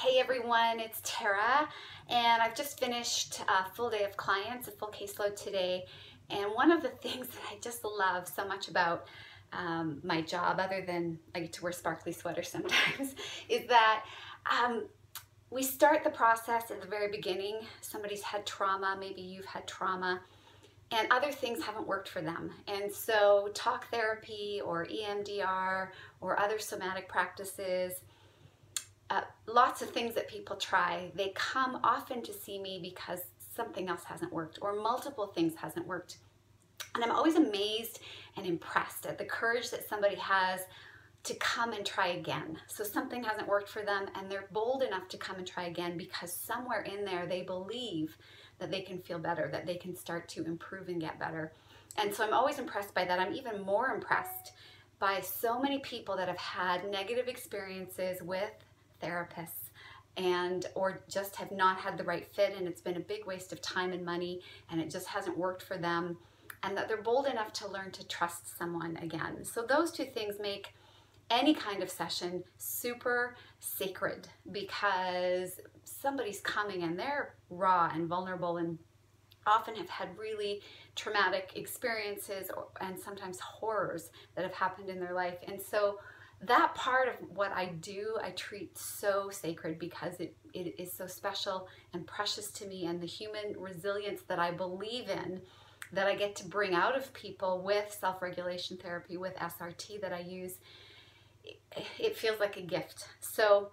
Hey everyone, it's Tara, and I've just finished a full day of clients, a full caseload today. And one of the things that I just love so much about my job, other than I get to wear sparkly sweaters sometimes, is that we start the process at the very beginning. Somebody's had trauma, maybe you've had trauma, and other things haven't worked for them. And so talk therapy or EMDR or other somatic practices, lots of things that people try, they come often to see me because something else hasn't worked or multiple things hasn't worked. And I'm always amazed and impressed at the courage that somebody has to come and try again. So something hasn't worked for them and they're bold enough to come and try again because somewhere in there they believe that they can feel better, that they can start to improve and get better. And so I'm always impressed by that. I'm even more impressed by so many people that have had negative experiences with therapists or just have not had the right fit, and it's been a big waste of time and money and it just hasn't worked for them, and that they're bold enough to learn to trust someone again. So those two things make any kind of session super sacred, because somebody's coming and they're raw and vulnerable and often have had really traumatic experiences and sometimes horrors that have happened in their life. And so that part of what I do, I treat so sacred because it is so special and precious to me, and the human resilience that I believe in, that I get to bring out of people with self-regulation therapy, with SRT that I use, it feels like a gift. So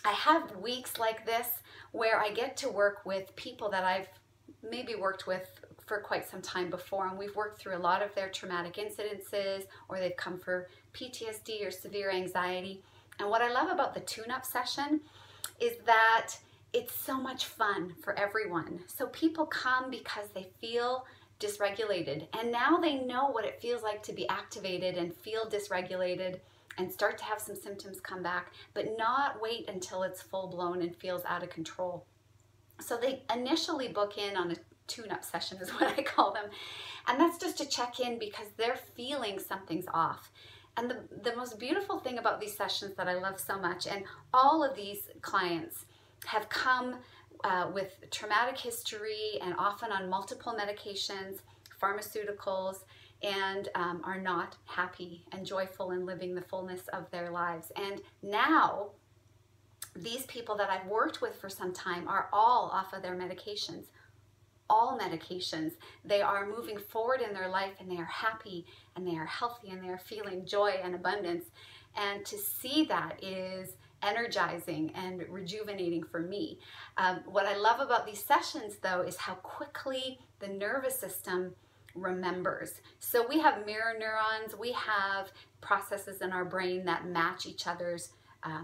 I have weeks like this where I get to work with people that I've maybe worked with for quite some time before, and we've worked through a lot of their traumatic incidences, or they've come for PTSD or severe anxiety. And what I love about the tune-up session is that it's so much fun for everyone. So people come because they feel dysregulated, and now they know what it feels like to be activated and feel dysregulated and start to have some symptoms come back, but not wait until it's full-blown and feels out of control. So they initially book in on a tune-up session, is what I call them, and that's just to check in because they're feeling something's off. And the most beautiful thing about these sessions that I love so much, and all of these clients have come with traumatic history and often on multiple medications, pharmaceuticals, and are not happy and joyful in living the fullness of their lives. And now these people that I've worked with for some time are all off of their medications, all medications. They are moving forward in their life and they are happy and they are healthy and they are feeling joy and abundance. And to see that is energizing and rejuvenating for me. What I love about these sessions though is how quickly the nervous system remembers. So we have mirror neurons, we have processes in our brain that match each other's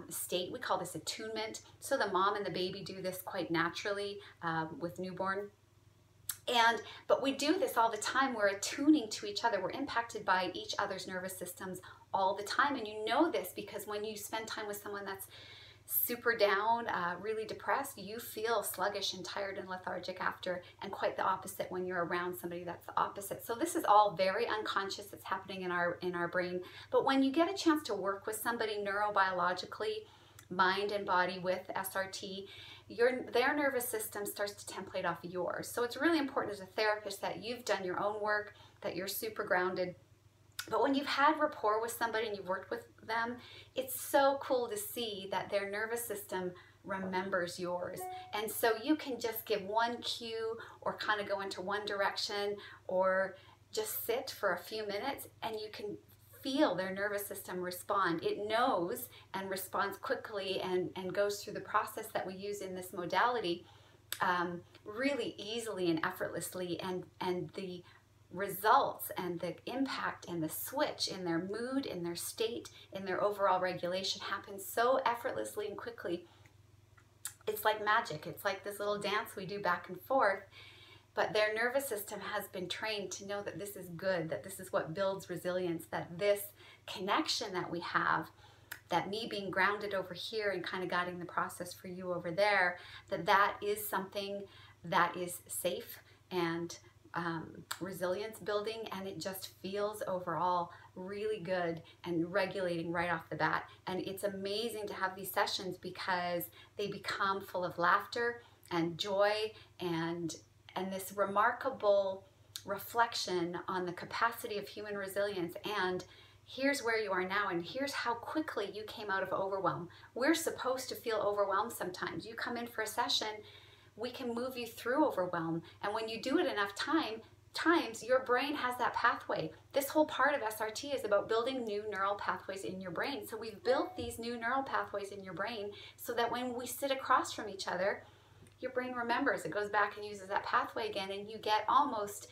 state. We call this attunement. So the mom and the baby do this quite naturally with newborn. But we do this all the time. We're attuning to each other. We're impacted by each other's nervous systems all the time. And you know this because when you spend time with someone that's super down, really depressed, you feel sluggish and tired and lethargic after, and quite the opposite when you're around somebody that's the opposite. So this is all very unconscious. It's happening in our brain. But when you get a chance to work with somebody neurobiologically, mind and body with SRT, their nervous system starts to template off of yours. So it's really important as a therapist that you've done your own work, that you're super grounded. But when you've had rapport with somebody and you've worked with them, it's so cool to see that their nervous system remembers yours. And so you can just give one cue or kind of go into one direction or just sit for a few minutes and you can feel their nervous system respond. It knows and responds quickly and goes through the process that we use in this modality really easily and effortlessly, and the results and the impact and the switch in their mood, in their state, in their overall regulation happens so effortlessly and quickly. It's like magic. It's like this little dance we do back and forth. But their nervous system has been trained to know that this is good, that this is what builds resilience, that this connection that we have, that me being grounded over here and kind of guiding the process for you over there, that is something that is safe and resilience building, and it just feels overall really good and regulating right off the bat. And it's amazing to have these sessions because they become full of laughter and joy and this remarkable reflection on the capacity of human resilience. And here's where you are now, and here's how quickly you came out of overwhelm. We're supposed to feel overwhelmed sometimes. You come in for a session, we can move you through overwhelm. And when you do it enough times, your brain has that pathway. This whole part of SRT is about building new neural pathways in your brain. So we've built these new neural pathways in your brain so that when we sit across from each other, your brain remembers. It goes back and uses that pathway again, and you get almost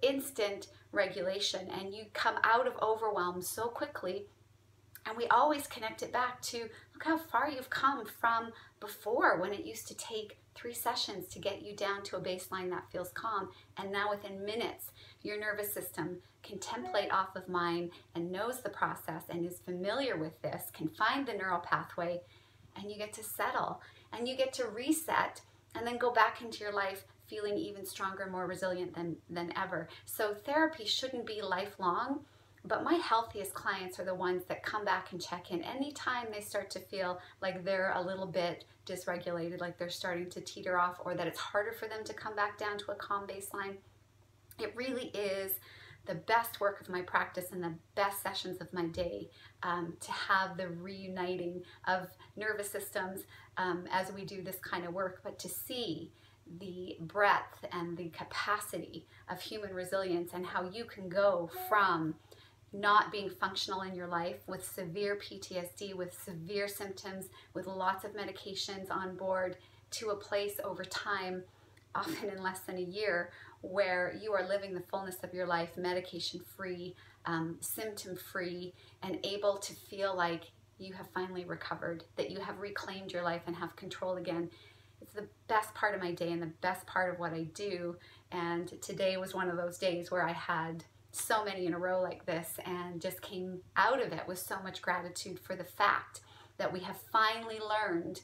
instant regulation, and you come out of overwhelm so quickly. And we always connect it back to, look how far you've come from before, when it used to take 3 sessions to get you down to a baseline that feels calm. And now within minutes, your nervous system can template off of mine and knows the process and is familiar with this, can find the neural pathway, and you get to settle and you get to reset and then go back into your life feeling even stronger, more resilient than ever. So therapy shouldn't be lifelong, but my healthiest clients are the ones that come back and check in anytime they start to feel like they're a little bit dysregulated, like they're starting to teeter off, or that it's harder for them to come back down to a calm baseline. It really is the best work of my practice and the best sessions of my day to have the reuniting of nervous systems as we do this kind of work, but to see the breadth and the capacity of human resilience and how you can go from not being functional in your life with severe PTSD, with severe symptoms, with lots of medications on board, to a place over time, often in less than a year, where you are living the fullness of your life, medication-free, symptom-free, and able to feel like you have finally recovered, that you have reclaimed your life and have control again. It's the best part of my day and the best part of what I do. And today was one of those days where I had so many in a row like this and just came out of it with so much gratitude for the fact that we have finally learned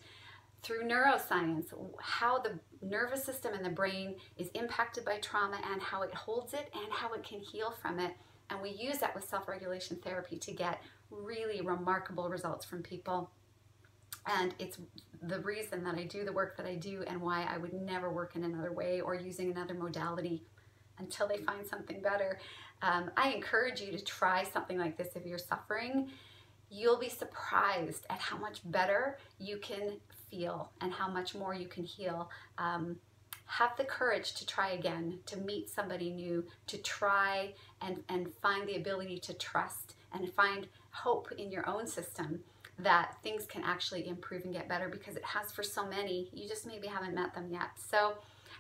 through neuroscience how the nervous system and the brain is impacted by trauma and how it holds it and how it can heal from it. And we use that with self-regulation therapy to get really remarkable results from people. And it's the reason that I do the work that I do and why I would never work in another way or using another modality until they find something better. I encourage you to try something like this if you're suffering. You'll be surprised at how much better you can feel and how much more you can heal. Have the courage to try again, to meet somebody new, to try and find the ability to trust and find hope in your own system that things can actually improve and get better, because it has for so many. You just maybe haven't met them yet. So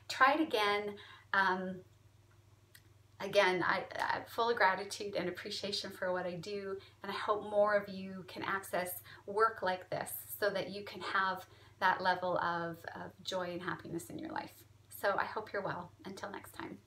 try it again. Again, I'm full of gratitude and appreciation for what I do, and I hope more of you can access work like this so that you can have that level of joy and happiness in your life. So I hope you're well. Until next time.